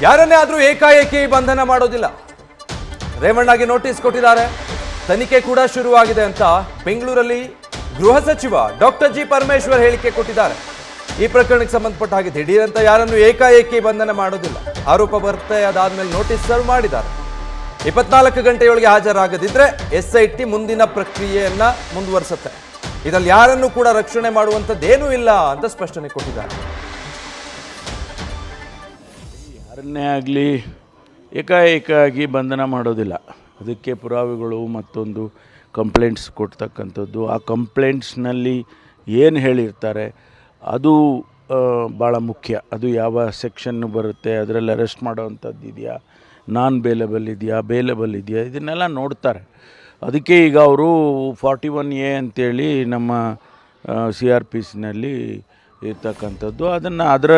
ಯಾರನ್ನೇ ಆದರೂ ಏಕಾಏಕಿ ಬಂಧನ ಮಾಡೋದಿಲ್ಲ. ರೇವಣ್ಣಗೆ ನೋಟಿಸ್ ಕೊಟ್ಟಿದ್ದಾರೆ. ತನಿಖೆ ಕೂಡ ಶುರುವಾಗಿದೆ ಅಂತ ಬೆಂಗಳೂರಲ್ಲಿ ಗೃಹ ಸಚಿವ ಡಾಕ್ಟರ್ ಜಿ ಪರಮೇಶ್ವರ್ ಹೇಳಿಕೆ ಕೊಟ್ಟಿದ್ದಾರೆ. ಈ ಪ್ರಕರಣಕ್ಕೆ ಸಂಬಂಧಪಟ್ಟ ಹಾಗೆ ದಿಢೀರಂತ ಯಾರನ್ನು ಏಕಾಏಕಿ ಬಂಧನ ಮಾಡೋದಿಲ್ಲ. ಆರೋಪ ಬರುತ್ತೆ, ಅದಾದ್ಮೇಲೆ ನೋಟಿಸ್ ಸರ್ವ್ ಮಾಡಿದ್ದಾರೆ. 24 ಗಂಟೆಯೊಳಗೆ ಹಾಜರಾಗದಿದ್ರೆ SIT ಮುಂದಿನ ಪ್ರಕ್ರಿಯೆಯನ್ನ ಮುಂದುವರಿಸುತ್ತೆ. ಇದರಲ್ಲಿ ಯಾರನ್ನು ಕೂಡ ರಕ್ಷಣೆ ಮಾಡುವಂಥದ್ದೇನೂ ಇಲ್ಲ ಅಂತ ಸ್ಪಷ್ಟನೆ ಕೊಟ್ಟಿದ್ದಾರೆ. ಯಾರನ್ನೇ ಆಗಲಿ ಏಕಾಏಕಾಗಿ ಬಂಧನ ಮಾಡೋದಿಲ್ಲ. ಅದಕ್ಕೆ ಪುರಾವೆಗಳು ಮತ್ತೊಂದು ಕಂಪ್ಲೇಂಟ್ಸ್ ಕೊಡ್ತಕ್ಕಂಥದ್ದು, ಆ ಕಂಪ್ಲೇಂಟ್ಸ್ನಲ್ಲಿ ಏನು ಹೇಳಿರ್ತಾರೆ ಅದು ಭಾಳ ಮುಖ್ಯ. ಅದು ಯಾವ ಸೆಕ್ಷನ್ನು ಬರುತ್ತೆ, ಅದರಲ್ಲಿ ಅರೆಸ್ಟ್ ಮಾಡೋವಂಥದ್ದು ಇದೆಯಾ, ನಾನ್ ಬೇಲೆಬಲ್ ಇದೆಯಾ, ಬೇಲೆಬಲ್ ಇದೆಯಾ, ಇದನ್ನೆಲ್ಲ ನೋಡ್ತಾರೆ. ಅದಕ್ಕೆ ಈಗ ಅವರು 41A ಅಂತೇಳಿ ನಮ್ಮ CRPCನಲ್ಲಿ ಇರ್ತಕ್ಕಂಥದ್ದು, ಅದರ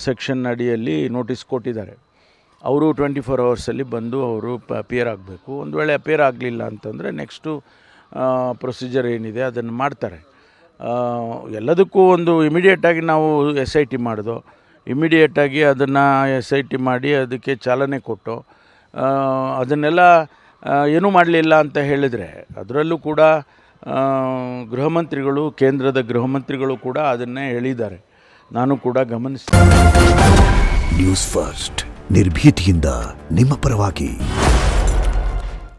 ಸೆಕ್ಷನ್ ಅಡಿಯಲ್ಲಿ ನೋಟಿಸ್ ಕೊಟ್ಟಿದ್ದಾರೆ. ಅವರು 24 ಅವರ್ಸಲ್ಲಿ ಬಂದು ಅವರು ಅಪಿಯರ್ ಆಗಬೇಕು. ಒಂದು ವೇಳೆ ಅಪಿಯರ್ ಆಗಲಿಲ್ಲ ಅಂತಂದರೆ ನೆಕ್ಸ್ಟು ಪ್ರೊಸೀಜರ್ ಏನಿದೆ ಅದನ್ನು ಮಾಡ್ತಾರೆ. ಎಲ್ಲದಕ್ಕೂ ಒಂದು ಇಮಿಡಿಯೇಟಾಗಿ ನಾವು SIT ಮಾಡಿದೋ, ಇಮಿಡಿಯೇಟಾಗಿ ಅದನ್ನು SIT ಮಾಡಿ ಅದಕ್ಕೆ ಚಾಲನೆ ಕೊಟ್ಟು ಅದನ್ನೆಲ್ಲ ಏನೂ ಮಾಡಲಿಲ್ಲ ಅಂತ ಹೇಳಿದರೆ, ಅದರಲ್ಲೂ ಕೂಡ ಗೃಹ ಮಂತ್ರಿಗಳು, ಕೇಂದ್ರದ ಗೃಹ ಮಂತ್ರಿಗಳು ಕೂಡ ಅದನ್ನೇ ಹೇಳಿದ್ದಾರೆ. ನಾನು ಕೂಡ ಗಮನಿಸ್ತೀನಿ. ನ್ಯೂಸ್ ಫಸ್ಟ್ ನಿರ್ಭೀತಿಯಿಂದ ನಿಮ್ಮ ಪರವಾಗಿ.